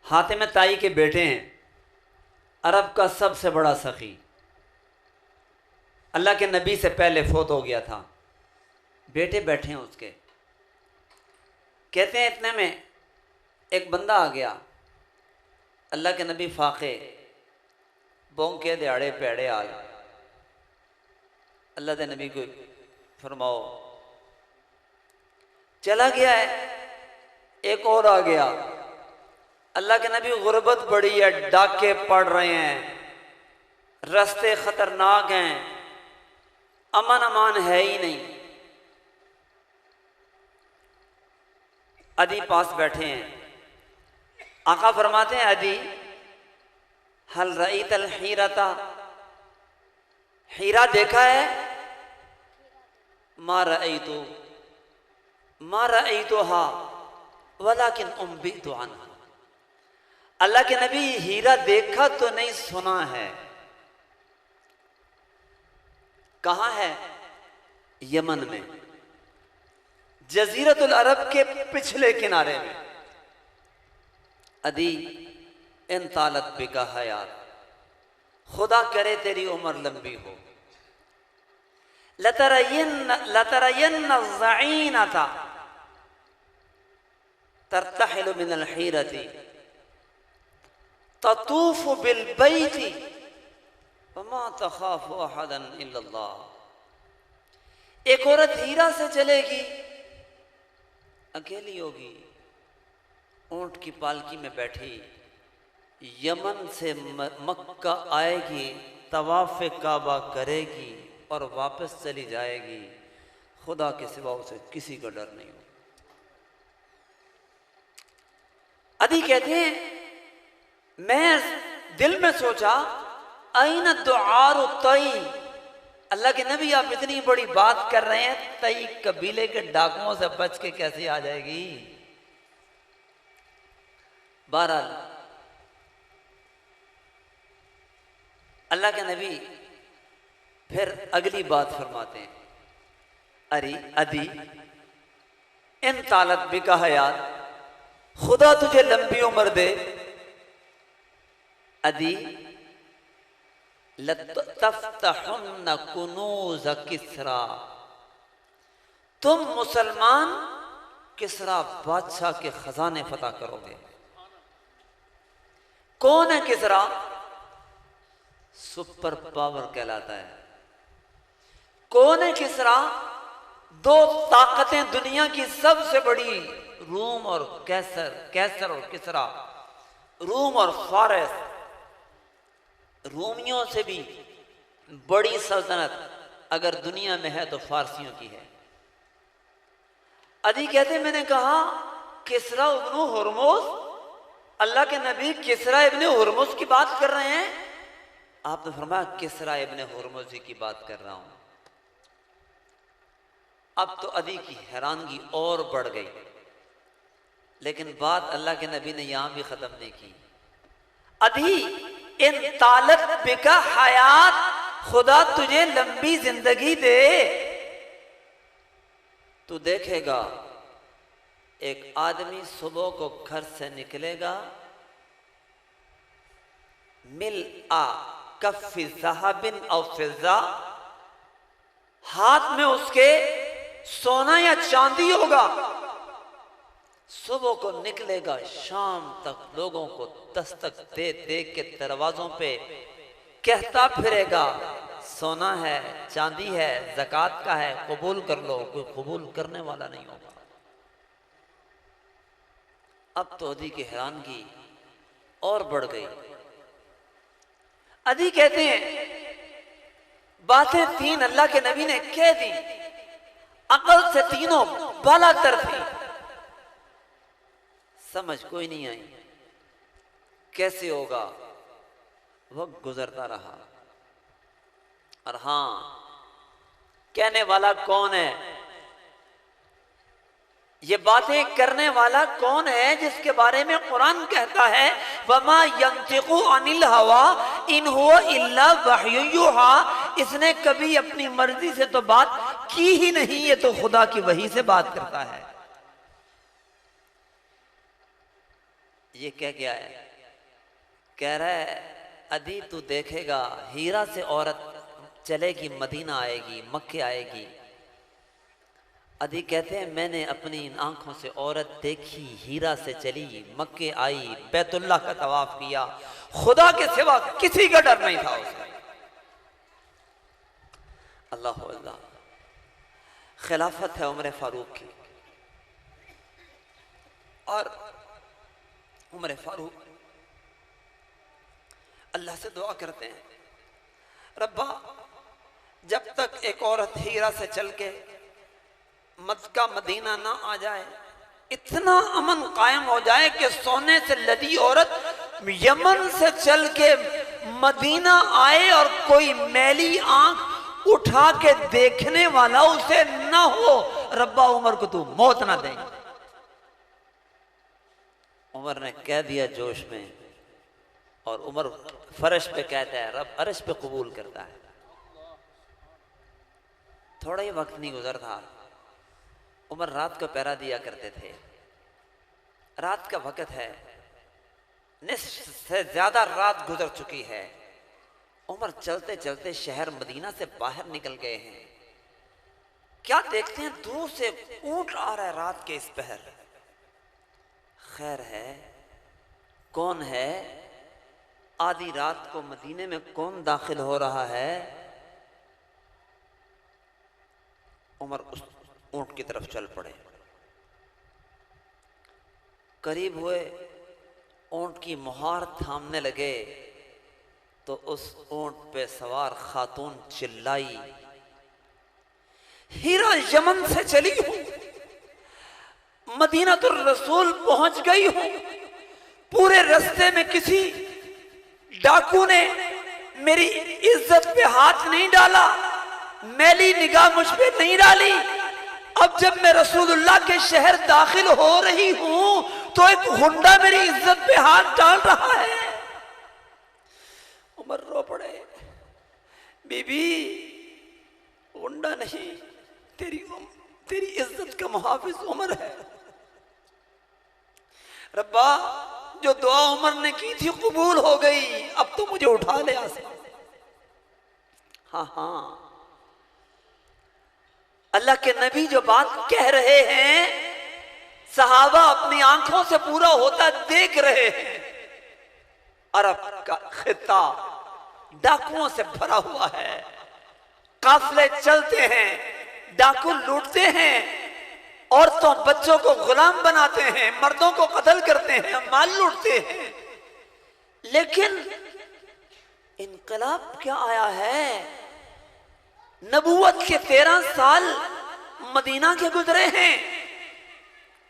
हातिम ताई के बेटे हैं, अरब का सबसे बड़ा सखी, अल्लाह के नबी से पहले फोत हो गया था। बेटे बैठे हैं उसके, कहते हैं इतने में एक बंदा आ गया। अल्लाह के नबी फाके बोंके दिहाड़े पैड़े आल, अल्लाह के नबी को फरमाओ चला गया है। एक और आ गया, अल्लाह के नबी गुर्बत बड़ी है, डाके पड़ रहे हैं, रास्ते खतरनाक हैं, अमन अमान है ही नहीं। अदी पास बैठे हैं, आका फरमाते हैं अदी हल रईत अल हीरता, हीरा देखा है? मा रईतो हा वलाकिन उम्बितु अन्हा। अल्लाह के नबी हीरा देखा तो नहीं, सुना है। कहां है? यमन में, जजीरतुल अरब के पिछले किनारे में। अदी इन तालत बिका हयात, खुदा करे तेरी उम्र लंबी हो। लतरयन्न ज़ईनता तरतहिलु मिनल हीरती ततूफु बिल बैती वमा तखाफु अहदन इल्लल्लाह। एक औरत हीरा से चलेगी, अकेली होगी, ऊंट की पालकी में बैठी, यमन से मक्का आएगी, तवाफ काबा करेगी और वापस चली जाएगी। खुदा के सिवा उसे किसी का डर नहीं हो। अदी कहते हैं मैं दिल में सोचा आईन दुआर तई, अल्लाह के नबी आप इतनी बड़ी बात कर रहे हैं, तई कबीले के डाकुओं से बच के कैसे आ जाएगी? बहरहाल अल्लाह के नबी फिर अगली बात फरमाते हैं, अरे अदी इन तालत बिका हयात, खुदा तुझे लंबी उम्र दे। अदी लतफ्तहुन्न कुनूज़ किसरा, तुम मुसलमान किसरा बादशाह के खजाने फतह करोगे। कौन है किसरा? सुपर पावर कहलाता है। कौन है किसरा? दो ताकतें दुनिया की सबसे बड़ी, रूम और कैसर, कैसर और किसरा, रूम और फारस। रूमियों से भी बड़ी सल्तनत अगर दुनिया में है तो फारसियों की है। अदी कहते मैंने कहा किसरा इब्न हुरमुज, अल्लाह के नबी किसरा इब्न हुरमुज की बात कर रहे हैं? आपने फरमाया किसरा इब्न हुरमुज की बात कर रहा हूं। अब तो अदी की हैरानगी और बढ़ गई, लेकिन बात अल्लाह के नबी ने यहां भी खत्म नहीं की। अदी इन तालत बिका हयात, खुदा तुझे लंबी जिंदगी दे। तू देखेगा एक आदमी सुबह को घर से निकलेगा, मिल आ कफ़ी ज़हाबिन औ फिज़्ज़ा, हाथ में उसके सोना या चांदी होगा। सुबह को निकलेगा, शाम तक लोगों को दस्तक दे दे के दरवाजों पे कहता फिरेगा सोना है, चांदी है, ज़कात का है, कबूल कर लो। कोई कबूल करने वाला नहीं होगा। अब तो अदी की हैरानगी और बढ़ गई। अदी कहते हैं बातें तीन अल्लाह के नबी ने कह दी, अकल से तीनों बालातर थी, समझ कोई नहीं आई कैसे होगा। वक्त गुजरता रहा। और हां, कहने वाला कौन है? ये बातें करने वाला कौन है जिसके बारे में कुरान कहता है वमा यंतिकु अनिल हवा इन हुवा इल्ला वहयु युहा। इसने कभी अपनी मर्जी से तो बात की ही नहीं, ये तो खुदा की वही से बात करता है। ये क्या क्या है? कह रहा है अदी तू देखेगा हीरा से औरत चलेगी, मदीना आएगी, मक्के आएगी। अदी कहते हैं मैंने अपनी इन आंखों से औरत देखी, हीरा से चली, मक्के आई, बैतुल्लाह का तवाफ किया, खुदा के सिवा किसी का डर नहीं था उसे। अल्लाह अल्लाह। खिलाफत है उमर फारूक की, और उमर फारूक अल्लाह से दुआ करते हैं, रब्बा जब तक एक औरत हीरा से चल के मक्का मदीना ना आ जाए, इतना अमन कायम हो जाए कि सोने से लदी औरत यमन से चल के मदीना आए और कोई मैली आंख उठा के देखने वाला उसे ना हो, रब्बा उमर को तू मौत ना दे। उमर ने कह दिया जोश में, और उमर फर्श पे कहता है, रब अर्श पे कबूल करता है। थोड़ा ही वक्त नहीं गुजरता, उमर रात को पहरा दिया करते थे। रात का वक्त है, निस्फ से ज्यादा रात गुजर चुकी है। उमर चलते चलते शहर मदीना से बाहर निकल गए हैं। क्या देखते हैं, दूर से ऊंट आ रहा है रात के इस पहर। खैर है, कौन है? आधी रात को मदीने में कौन दाखिल हो रहा है? उमर उस ऊंट की तरफ चल पड़े। करीब हुए, ऊंट की मुहार थामने लगे, तो उस ऊंट पे सवार खातून चिल्लाई, हीरा यमन से चली हूं, मदीना तो रसूल पहुंच गई हूं, पूरे रास्ते में किसी डाकू ने मेरी इज्जत पे हाथ नहीं डाला, मैली निगाह मुझ पे नहीं डाली। अब जब मैं रसूलुल्लाह के शहर दाखिल हो रही हूं तो एक गुंडा मेरी इज्जत पे हाथ डाल रहा है। उमर रो पड़े, बीबी गुंडा नहीं, तेरी इज्जत का मुहाफिज उमर है। रब्बा जो दुआ उमर ने की थी कबूल हो गई, अब तो मुझे उठा ले आसमान। हाँ हाँ, अल्लाह के नबी जो बात कह रहे हैं, सहाबा अपनी आंखों से पूरा होता देख रहे हैं। अरब का खित्ता डाकुओं से भरा हुआ है, काफिले चलते हैं, डाकू लूटते हैं, औरतों बच्चों को गुलाम बनाते हैं, मर्दों को कत्ल करते हैं, माल लूटते हैं। लेकिन इनकलाब क्या आया है? नबूवत के 13 साल मदीना के गुजरे हैं,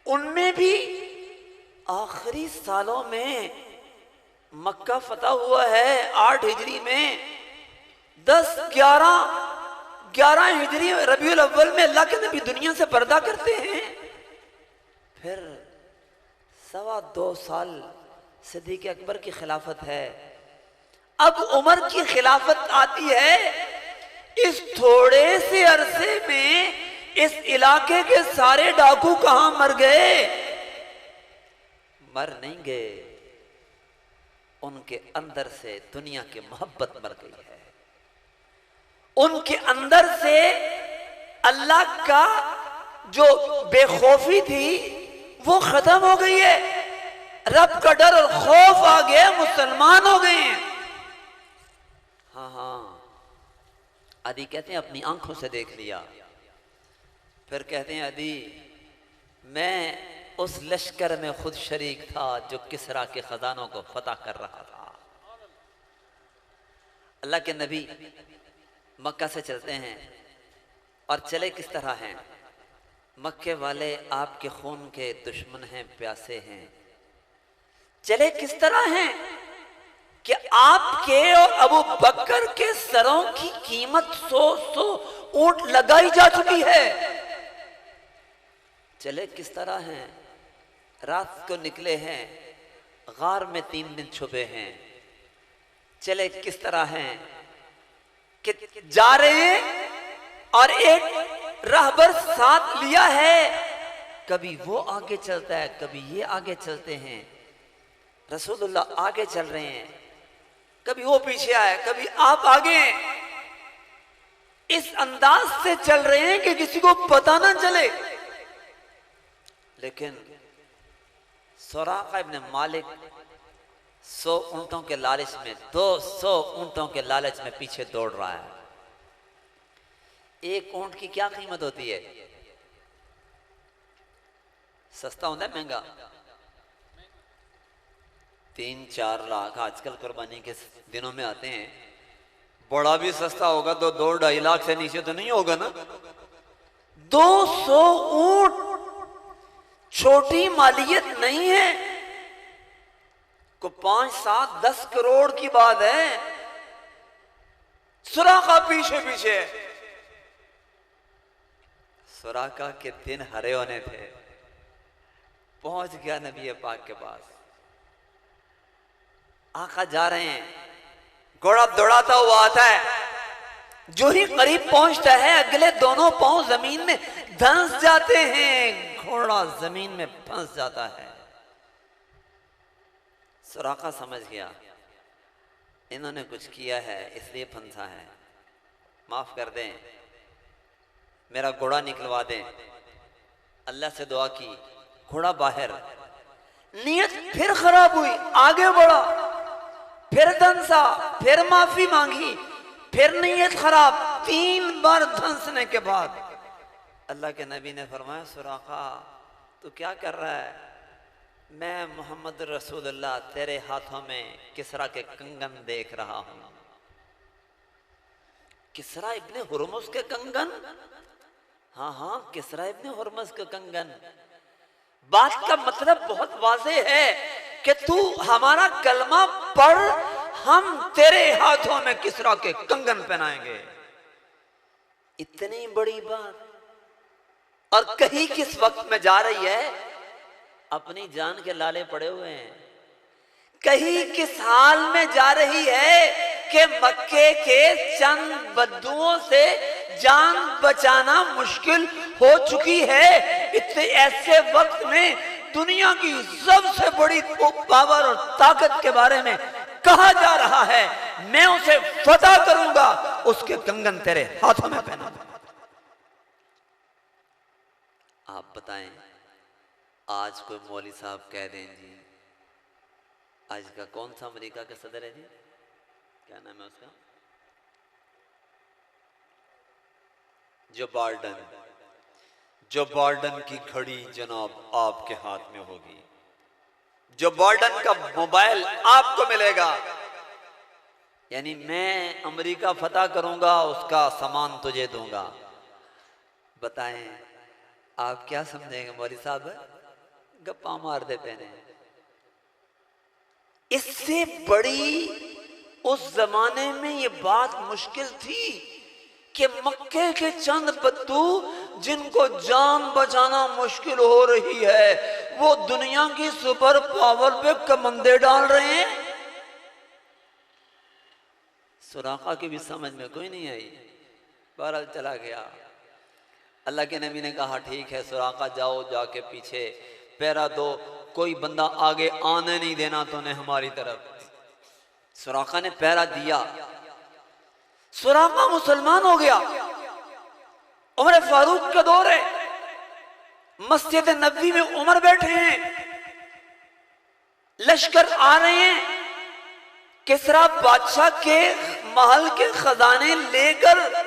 उनमें भी आखिरी सालों में मक्का फतह हुआ है 8 हिजरी में, 11 हिजरी रबीउल अव्वल में अल्लाह के नबी दुनिया से पर्दा करते हैं। फिर 2.25 साल सिद्दीक़ अकबर की खिलाफत है, अब उमर की खिलाफत आती है। इस थोड़े से अरसे में इस इलाके के सारे डाकू कहां मर गए? मर नहीं गए, उनके अंदर से दुनिया की मोहब्बत मर गई है, उनके अंदर से अल्लाह का जो बेखौफी थी वो खत्म हो गई है, रब का डर और खौफ आ गया, मुसलमान हो गए हैं। हाँ हाँ, अदी कहते हैं अपनी आंखों से देख लिया। फिर कहते हैं अदी मैं उस लश्कर में खुद शरीक था जो किसरा के खजानों को फतह कर रहा था। अल्लाह के नबी मक्का से चलते हैं, और चले किस तरह हैं? मक्के वाले आपके खून के दुश्मन हैं, प्यासे हैं। चले किस तरह हैं कि आपके और अबू बकर के सरों की कीमत 100 ऊंट लगाई जा चुकी है। चले किस तरह हैं? रात को निकले हैं, गार में 3 दिन छुपे हैं। चले किस तरह हैं कि जा रहे हैं और एक राहबर साथ लिया है, कभी वो आगे चलता है, कभी ये आगे चलते हैं। रसूलुल्लाह आगे चल रहे हैं, कभी वो पीछे आए, कभी आप आगे हैं। इस अंदाज से चल रहे हैं कि किसी को पता ना चले। लेकिन सुराका इब्न मालिक 100 ऊंटों के लालच में, 200 ऊंटों के लालच में पीछे दौड़ रहा है। एक ऊंट की क्या कीमत होती है? सस्ता होता है महंगा? 3-4 लाख आजकल कुर्बानी के दिनों में आते हैं। बड़ा भी सस्ता होगा तो 2-2.5 लाख से नीचे तो नहीं होगा ना। 200 ऊंट छोटी मालियत नहीं है, को 5-7-10 करोड़ की बात है। सुराका पीछे पीछे। सुराका के दिन हरे होने थे, पहुंच गया नबी पाक के पास। आका जा रहे हैं, घोड़ा दौड़ाता हुआ आता है। जो ही करीब पहुंचता है, अगले दोनों पांव जमीन में धंस जाते हैं, घोड़ा जमीन में फंस जाता है। सुराका समझ गया इन्होंने कुछ किया है, इसलिए फंसा है, माफ कर दें, मेरा घोड़ा निकलवा दें। अल्लाह से दुआ की, घोड़ा बाहर। नीयत फिर खराब हुई, आगे बढ़ा, फिर धंसा, फिर माफी मांगी, फिर नीयत खराब। 3 बार धंसने के बाद अल्लाह के नबी ने फरमाया, सुराका तू क्या कर रहा है? मैं मोहम्मद रसूलुल्लाह तेरे हाथों में किसरा के कंगन देख रहा हूं। किसरा इब्ने हुरमुज के कंगन? हाँ हाँ, किसरा इब्ने हुरमुज के कंगन। बात का मतलब बहुत वाज़ेह है कि तू हमारा कलमा पढ़, हम तेरे हाथों में किसरा के कंगन पहनाएंगे। इतनी बड़ी बात। और कहीं किस वक्त में जा रही है? अपनी जान के लाले पड़े हुए हैं। कहीं किस हाल में जा रही है कि मक्के के चंद बद्दुओं से जान बचाना मुश्किल हो चुकी है। इतने ऐसे वक्त में दुनिया की सबसे बड़ी पावर और ताकत के बारे में कहा जा रहा है, मैं उसे फतह करूंगा, उसके कंगन तेरे हाथों में पहना दूंगा। आप बताएं, आज कोई मौलवी साहब कह दें जी, आज का कौन सा अमेरिका का सदर है जी, क्या नाम है उसका, जो बाइडेन की घड़ी जनाब आपके हाथ में होगी, जो बाइडेन का मोबाइल आपको मिलेगा, यानी मैं अमेरिका फतह करूंगा, उसका सामान तुझे दूंगा। बताएं आप क्या समझेंगे? मौलवी साहब गप्पा मार दे पहने। इससे बड़ी उस जमाने में ये बात मुश्किल थी कि मक्के के चंद बद्दू जिनको जान बचाना मुश्किल हो रही है, वो दुनिया की सुपर पावर पे कमंदे डाल रहे हैं। सुराका की भी समझ में कोई नहीं आई, बहरहाल चला गया। अल्लाह के नबी ने कहा ठीक है सुराका जाओ, जाके पीछे पैरा दो, कोई बंदा आगे आने नहीं देना तूने हमारी तरफ। सुराका ने पैरा दिया, सुराका मुसलमान हो गया। उमर फारूक का दौर है, मस्जिद नबवी में उमर बैठे हैं, लश्कर आ रहे हैं, किसरा बादशाह के महल के खजाने लेकर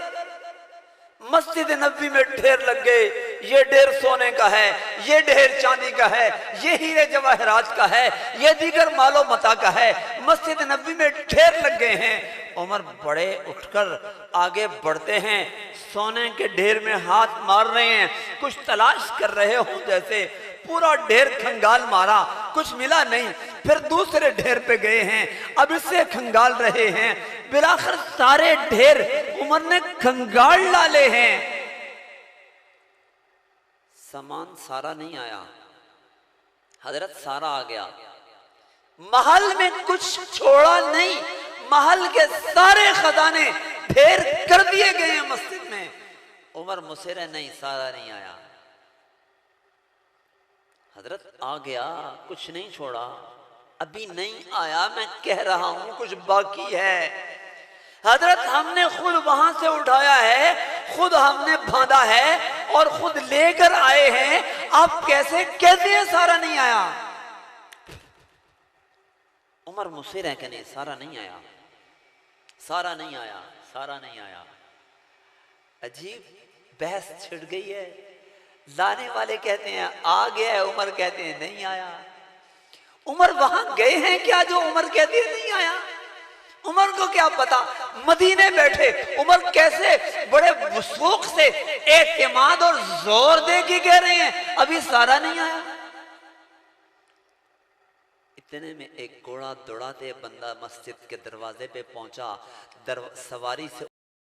मस्जिद नबवी में ढेर लग गए। ये ढेर सोने का है, ये ढेर चांदी का है, ये हीरे जवाहरात का है, ये दीगर मालो मता का है। मस्जिद नबवी में ढेर लग गए हैं। उमर बड़े उठकर आगे बढ़ते हैं, सोने के ढेर में हाथ मार रहे हैं, कुछ तलाश कर रहे हो जैसे। पूरा ढेर खंगाल मारा, कुछ मिला नहीं। फिर दूसरे ढेर पे गए हैं, अब इससे खंगाल रहे हैं। बिलाखिर सारे ढेर उमर ने खंगाल डाले हैं। सामान सारा नहीं आया, हजरत सारा आ गया। महल में कुछ छोड़ा नहीं, महल के सारे खजाने ढेर कर दिए गए हैं मस्जिद में। उमर मुसरे नहीं, सारा नहीं आया। हजरत आ गया, कुछ नहीं छोड़ा। अभी नहीं आया, मैं कह रहा हूं कुछ बाकी है। हजरत हमने खुद वहां से उठाया है, खुद हमने बांधा है और खुद लेकर आए हैं। आप कैसे कहते हैं सारा नहीं आया? उमर मुझसे रह के नहीं, सारा नहीं आया, सारा नहीं आया, सारा नहीं आया। अजीब बहस छिड़ गई है। लाने वाले कहते हैं आ गया है, उमर कहते हैं नहीं आया। उमर वहां गए हैं क्या जो उमर कहते हैं नहीं आया? उमर को क्या पता, मदीने बैठे उमर कैसे बड़े वसूख से एतमाद और जोर दे के कह रहे हैं अभी सारा नहीं आया। इतने में एक घोड़ा दौड़ाते बंदा मस्जिद के दरवाजे पे पहुंचा। सवारी से